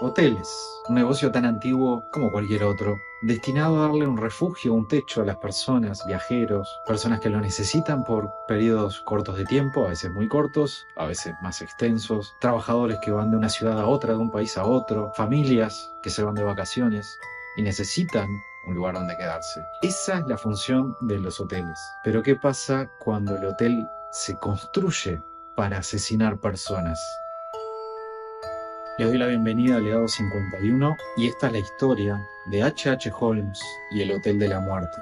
Hoteles, un negocio tan antiguo como cualquier otro, destinado a darle un refugio, un techo a las personas, viajeros, personas que lo necesitan por periodos cortos de tiempo, a veces muy cortos, a veces más extensos, trabajadores que van de una ciudad a otra, de un país a otro, familias que se van de vacaciones y necesitan un lugar donde quedarse. Esa es la función de los hoteles. Pero ¿qué pasa cuando el hotel se construye para asesinar personas? Les doy la bienvenida al Legado 51 y esta es la historia de H.H. Holmes y el Hotel de la Muerte.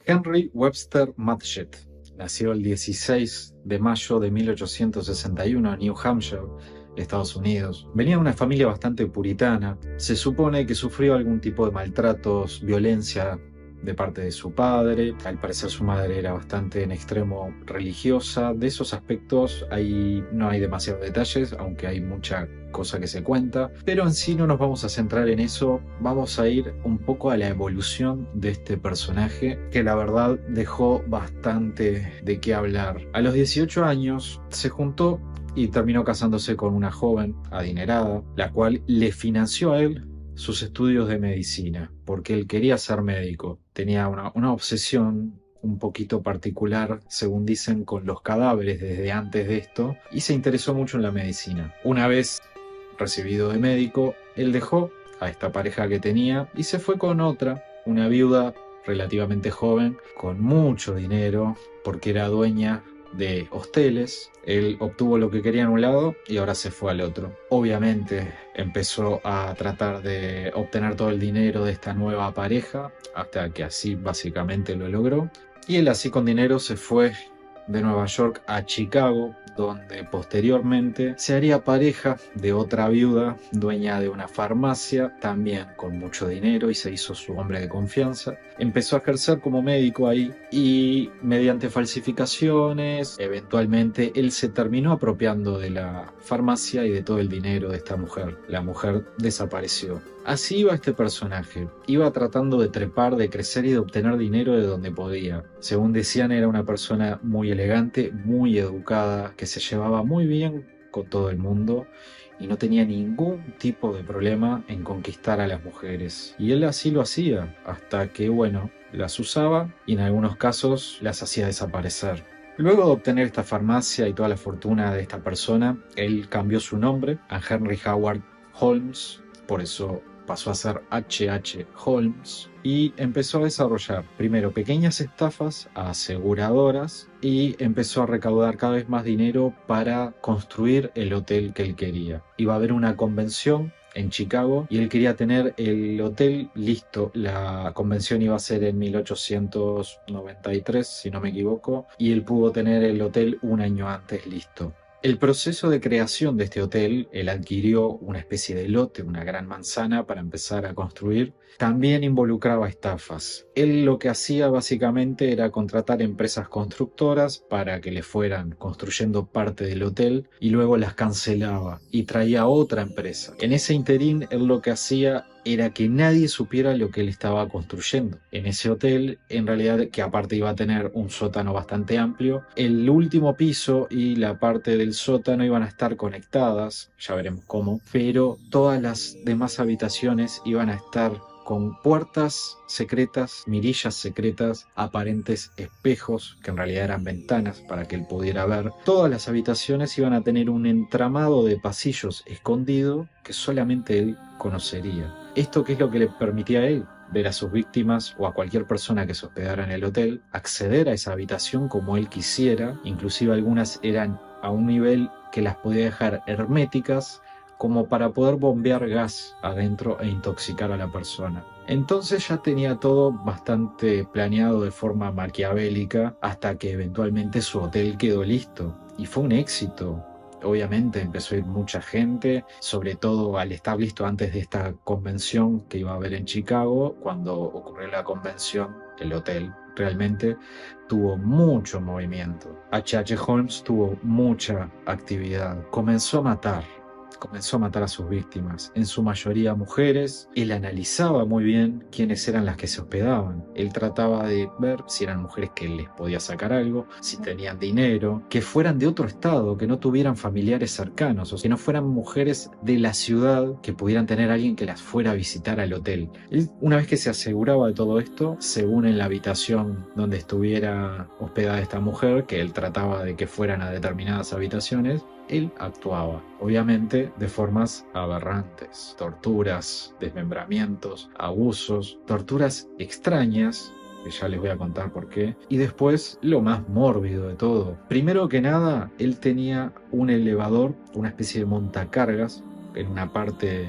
Henry Webster Matchett nació el 16 de mayo de 1861 en New Hampshire, Estados Unidos. Venía de una familia bastante puritana. Se supone que sufrió algún tipo de maltratos, violencia de parte de su padre. Al parecer su madre era bastante en extremo religiosa. De esos aspectos no hay demasiados detalles, aunque hay mucha cosa que se cuenta, pero en sí no nos vamos a centrar en eso. Vamos a ir un poco a la evolución de este personaje, que la verdad dejó bastante de qué hablar. A los 18 años se juntó y terminó casándose con una joven adinerada, la cual le financió a él sus estudios de medicina, porque él quería ser médico. Tenía una obsesión un poquito particular, según dicen, con los cadáveres desde antes de esto, y se interesó mucho en la medicina. Una vez recibido de médico, él dejó a esta pareja que tenía y se fue con otra, una viuda relativamente joven, con mucho dinero, porque era dueña de hosteles. Él obtuvo lo que quería en un lado y ahora se fue al otro. Obviamente empezó a tratar de obtener todo el dinero de esta nueva pareja, hasta que así básicamente lo logró. Y él así con dinero se fue de Nueva York a Chicago, donde posteriormente se haría pareja de otra viuda, dueña de una farmacia, también con mucho dinero, y se hizo su hombre de confianza. Empezó a ejercer como médico ahí y mediante falsificaciones, eventualmente él se terminó apropiando de la farmacia y de todo el dinero de esta mujer. La mujer desapareció. Así iba este personaje, iba tratando de trepar, de crecer y de obtener dinero de donde podía. Según decían, era una persona muy elegante, muy educada, que se llevaba muy bien con todo el mundo y no tenía ningún tipo de problema en conquistar a las mujeres. Y él así lo hacía, hasta que, bueno, las usaba y en algunos casos las hacía desaparecer. Luego de obtener esta farmacia y toda la fortuna de esta persona, él cambió su nombre a Henry Howard Holmes, por eso pasó a ser H.H. Holmes, y empezó a desarrollar primero pequeñas estafas a aseguradoras y empezó a recaudar cada vez más dinero para construir el hotel que él quería. Iba a haber una convención en Chicago y él quería tener el hotel listo. La convención iba a ser en 1893, si no me equivoco, y él pudo tener el hotel un año antes listo. El proceso de creación de este hotel, él adquirió una especie de lote, una gran manzana para empezar a construir, también involucraba estafas. Él lo que hacía básicamente era contratar empresas constructoras para que le fueran construyendo parte del hotel y luego las cancelaba y traía otra empresa. En ese interín, él lo que hacía era que nadie supiera lo que él estaba construyendo. En ese hotel, en realidad, que aparte iba a tener un sótano bastante amplio, el último piso y la parte del sótano iban a estar conectadas, ya veremos cómo, pero todas las demás habitaciones iban a estar con puertas secretas, mirillas secretas, aparentes espejos, que en realidad eran ventanas para que él pudiera ver. Todas las habitaciones iban a tener un entramado de pasillos escondido que solamente él conocería. ¿Esto qué es lo que le permitía a él? Ver a sus víctimas o a cualquier persona que se hospedara en el hotel, acceder a esa habitación como él quisiera, inclusive algunas eran a un nivel que las podía dejar herméticas, como para poder bombear gas adentro e intoxicar a la persona. Entonces ya tenía todo bastante planeado de forma maquiavélica hasta que eventualmente su hotel quedó listo y fue un éxito. Obviamente empezó a ir mucha gente, sobre todo al estar listo antes de esta convención que iba a haber en Chicago. Cuando ocurrió la convención, el hotel realmente tuvo mucho movimiento. H.H. Holmes tuvo mucha actividad. Comenzó a matar. comenzó a matar a sus víctimas, en su mayoría mujeres. Él analizaba muy bien quiénes eran las que se hospedaban. Él trataba de ver si eran mujeres que les podía sacar algo, si tenían dinero, que fueran de otro estado, que no tuvieran familiares cercanos, o que no fueran mujeres de la ciudad, que pudieran tener a alguien que las fuera a visitar al hotel. Él, una vez que se aseguraba de todo esto, según en la habitación donde estuviera hospedada esta mujer, que él trataba de que fueran a determinadas habitaciones, él actuaba, obviamente, de formas aberrantes, torturas, desmembramientos, abusos, torturas extrañas, que ya les voy a contar por qué, y después lo más mórbido de todo. Primero que nada, él tenía un elevador, una especie de montacargas, en una parte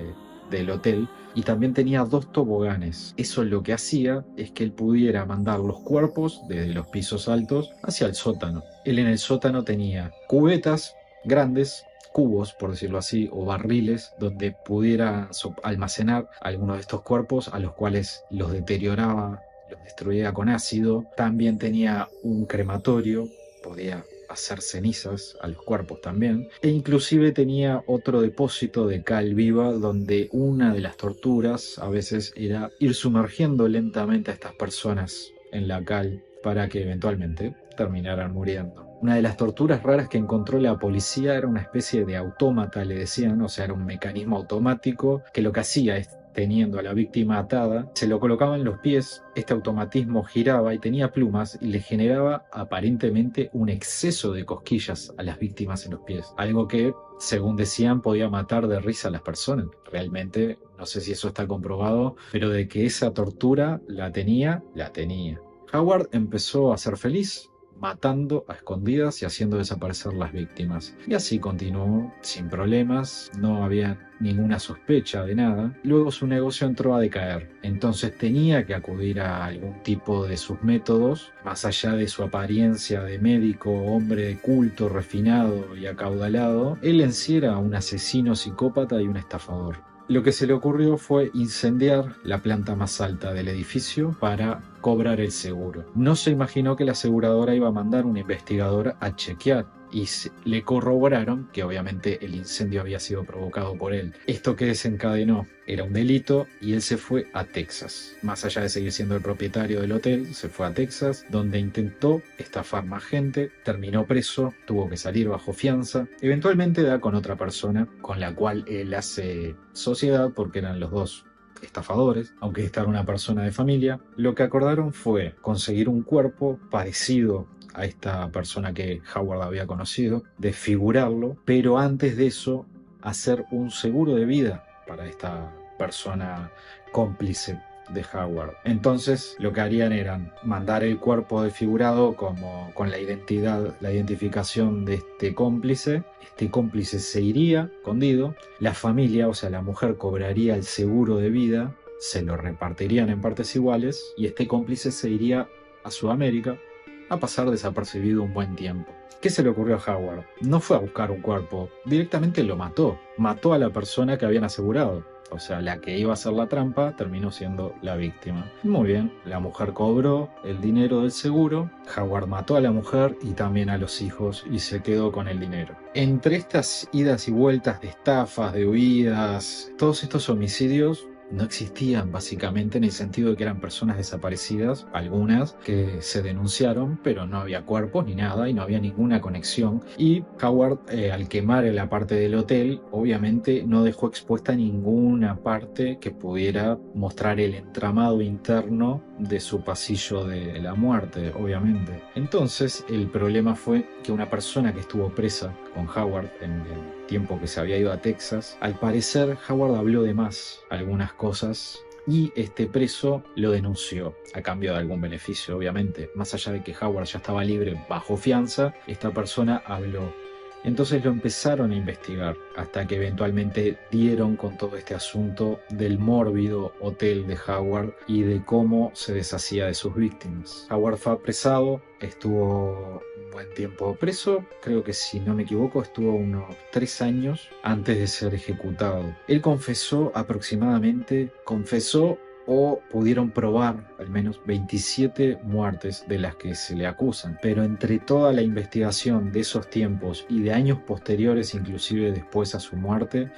del hotel, y también tenía 2 toboganes. Eso lo que hacía es que él pudiera mandar los cuerpos desde los pisos altos hacia el sótano. Él en el sótano tenía cubetas grandes, cubos, por decirlo así, o barriles, donde pudiera almacenar algunos de estos cuerpos, a los cuales los deterioraba, los destruía con ácido. También tenía un crematorio, podía hacer cenizas a los cuerpos también, e inclusive tenía otro depósito de cal viva, donde una de las torturas a veces era ir sumergiendo lentamente a estas personas en la cal para que eventualmente terminaran muriendo. Una de las torturas raras que encontró la policía era una especie de autómata, le decían, o sea, era un mecanismo automático que lo que hacía es, teniendo a la víctima atada, se lo colocaba en los pies, este automatismo giraba y tenía plumas y le generaba aparentemente un exceso de cosquillas a las víctimas en los pies, algo que, según decían, podía matar de risa a las personas. Realmente, no sé si eso está comprobado, pero de que esa tortura la tenía, la tenía. Howard empezó a ser feliz, matando a escondidas y haciendo desaparecer las víctimas. Y así continuó sin problemas, no había ninguna sospecha de nada. Luego su negocio entró a decaer, entonces tenía que acudir a algún tipo de sus métodos, más allá de su apariencia de médico, hombre de culto, refinado y acaudalado. Él en sí era un asesino psicópata y un estafador. Lo que se le ocurrió fue incendiar la planta más alta del edificio para cobrar el seguro. No se imaginó que la aseguradora iba a mandar un investigador a chequear y le corroboraron que obviamente el incendio había sido provocado por él. Esto que desencadenó era un delito y él se fue a Texas. Más allá de seguir siendo el propietario del hotel, se fue a Texas, donde intentó estafar más gente, terminó preso, tuvo que salir bajo fianza. Eventualmente da con otra persona con la cual él hace sociedad, porque eran los dos estafadores, aunque esta era una persona de familia. Lo que acordaron fue conseguir un cuerpo parecido a esta persona que Howard había conocido, desfigurarlo, pero antes de eso hacer un seguro de vida para esta persona cómplice de Howard. Entonces lo que harían era mandar el cuerpo desfigurado como con la identidad, la identificación de este cómplice. Este cómplice se iría escondido, la familia, o sea la mujer, cobraría el seguro de vida, se lo repartirían en partes iguales y este cómplice se iría a Sudamérica a pasar desapercibido un buen tiempo. ¿Qué se le ocurrió a Howard? No fue a buscar un cuerpo, directamente lo mató. Mató a la persona que habían asegurado. O sea, la que iba a hacer la trampa terminó siendo la víctima. Muy bien, la mujer cobró el dinero del seguro, Howard mató a la mujer y también a los hijos y se quedó con el dinero. Entre estas idas y vueltas de estafas, de huidas, todos estos homicidios no existían básicamente, en el sentido de que eran personas desaparecidas, algunas que se denunciaron, pero no había cuerpos ni nada y no había ninguna conexión. Y Howard, al quemar la parte del hotel, obviamente no dejó expuesta ninguna parte que pudiera mostrar el entramado interno de su pasillo de la muerte, obviamente. Entonces el problema fue que una persona que estuvo presa con Howard en el tiempo que se había ido a Texas, al parecer Howard habló de más algunas cosas y este preso lo denunció a cambio de algún beneficio, obviamente. Más allá de que Howard ya estaba libre bajo fianza, esta persona habló. Entonces lo empezaron a investigar hasta que eventualmente dieron con todo este asunto del mórbido hotel de Howard y de cómo se deshacía de sus víctimas. Howard fue apresado, estuvo un buen tiempo preso, creo que si no me equivoco estuvo unos 3 años antes de ser ejecutado. Él confesó o pudieron probar al menos 27 muertes de las que se le acusan. Pero entre toda la investigación de esos tiempos y de años posteriores, inclusive después a su muerte,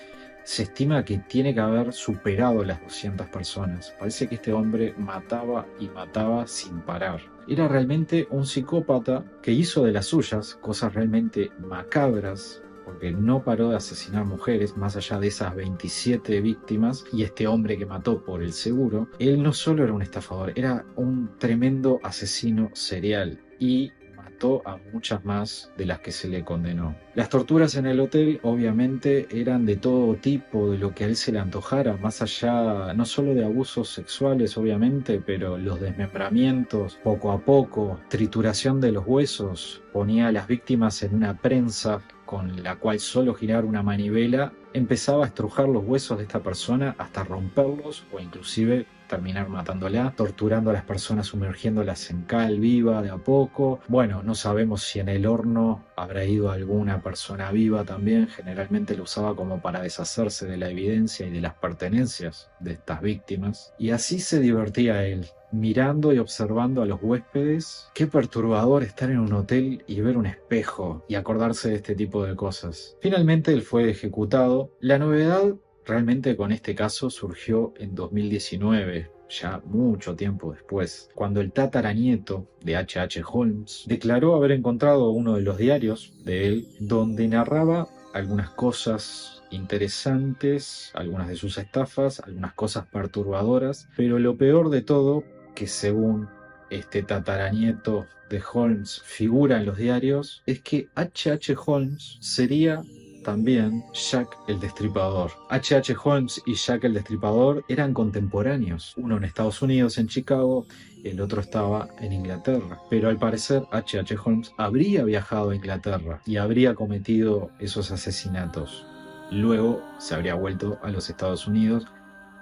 se estima que tiene que haber superado las 200 personas. Parece que este hombre mataba y mataba sin parar. Era realmente un psicópata que hizo de las suyas cosas realmente macabras, porque no paró de asesinar mujeres más allá de esas 27 víctimas, y este hombre que mató por el seguro, él no solo era un estafador, era un tremendo asesino serial y mató a muchas más de las que se le condenó. Las torturas en el hotel obviamente eran de todo tipo, de lo que a él se le antojara, más allá no solo de abusos sexuales obviamente, pero los desmembramientos poco a poco, trituración de los huesos, ponía a las víctimas en una prensa con la cual solo girar una manivela empezaba a estrujar los huesos de esta persona hasta romperlos o inclusive terminar matándola, torturando a las personas, sumergiéndolas en cal viva de a poco. Bueno, no sabemos si en el horno habrá ido alguna persona viva también, generalmente lo usaba como para deshacerse de la evidencia y de las pertenencias de estas víctimas. Y así se divertía él, mirando y observando a los huéspedes. Qué perturbador estar en un hotel y ver un espejo y acordarse de este tipo de cosas. Finalmente él fue ejecutado. La novedad realmente con este caso surgió en 2019, ya mucho tiempo después, cuando el tataranieto de H.H. Holmes declaró haber encontrado uno de los diarios de él donde narraba algunas cosas interesantes, algunas de sus estafas, algunas cosas perturbadoras, pero lo peor de todo, que según este tataranieto de Holmes figura en los diarios, es que H.H. Holmes sería también Jack el Destripador. H.H. Holmes y Jack el Destripador eran contemporáneos, uno en Estados Unidos, en Chicago, el otro estaba en Inglaterra. Pero al parecer H.H. Holmes habría viajado a Inglaterra y habría cometido esos asesinatos. Luego se habría vuelto a los Estados Unidos.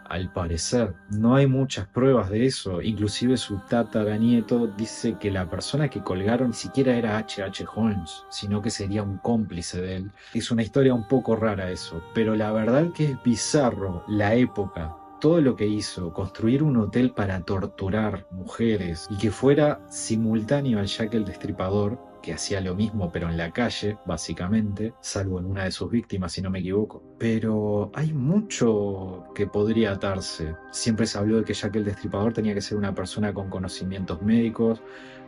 Al parecer, no hay muchas pruebas de eso. Inclusive su tataranieto dice que la persona que colgaron ni siquiera era H.H. Holmes, sino que sería un cómplice de él. Es una historia un poco rara eso, pero la verdad que es bizarro la época. Todo lo que hizo, construir un hotel para torturar mujeres y que fuera simultáneo al Jack el Destripador, que hacía lo mismo pero en la calle, básicamente, salvo en una de sus víctimas, si no me equivoco. Pero hay mucho que podría atarse. Siempre se habló de que Jack el Destripador tenía que ser una persona con conocimientos médicos,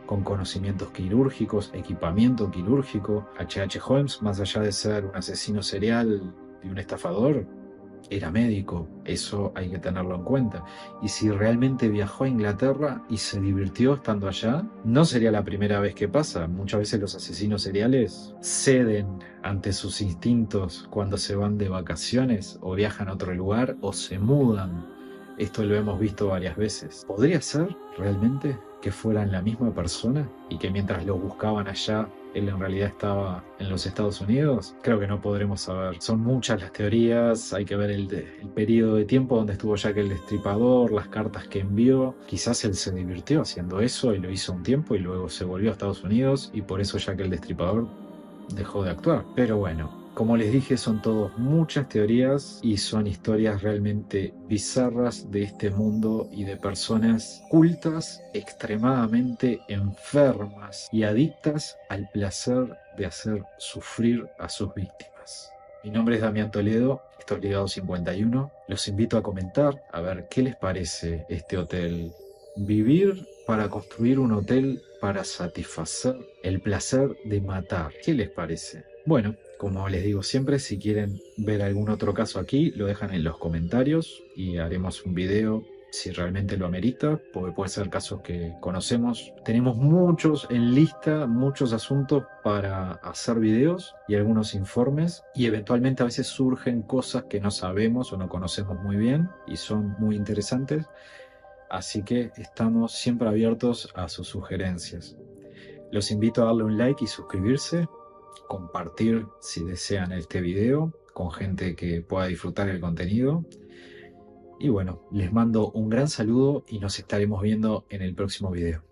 con conocimientos quirúrgicos, equipamiento quirúrgico. H.H. Holmes, más allá de ser un asesino serial y un estafador, era médico, eso hay que tenerlo en cuenta. Y si realmente viajó a Inglaterra y se divirtió estando allá, no sería la primera vez que pasa. Muchas veces los asesinos seriales ceden ante sus instintos cuando se van de vacaciones o viajan a otro lugar o se mudan. Esto lo hemos visto varias veces. ¿Podría ser realmente que fueran la misma persona y que mientras lo buscaban allá él en realidad estaba en los Estados Unidos? Creo que no podremos saber. Son muchas las teorías, hay que ver el periodo de tiempo donde estuvo Jack el Destripador, las cartas que envió. Quizás él se divirtió haciendo eso y lo hizo un tiempo y luego se volvió a Estados Unidos y por eso Jack el Destripador dejó de actuar. Pero bueno, como les dije, son todas muchas teorías y son historias realmente bizarras de este mundo y de personas cultas, extremadamente enfermas y adictas al placer de hacer sufrir a sus víctimas. Mi nombre es Damián Toledo, esto es Ligado 51. Los invito a comentar a ver qué les parece este hotel. Vivir para construir un hotel para satisfacer el placer de matar. ¿Qué les parece? Bueno, como les digo siempre, si quieren ver algún otro caso aquí, lo dejan en los comentarios y haremos un video si realmente lo amerita, porque puede ser casos que conocemos. Tenemos muchos en lista, muchos asuntos para hacer videos y algunos informes, y eventualmente a veces surgen cosas que no sabemos o no conocemos muy bien y son muy interesantes. Así que estamos siempre abiertos a sus sugerencias. Los invito a darle un like y suscribirse, compartir si desean este video con gente que pueda disfrutar el contenido. Y bueno, les mando un gran saludo y nos estaremos viendo en el próximo video.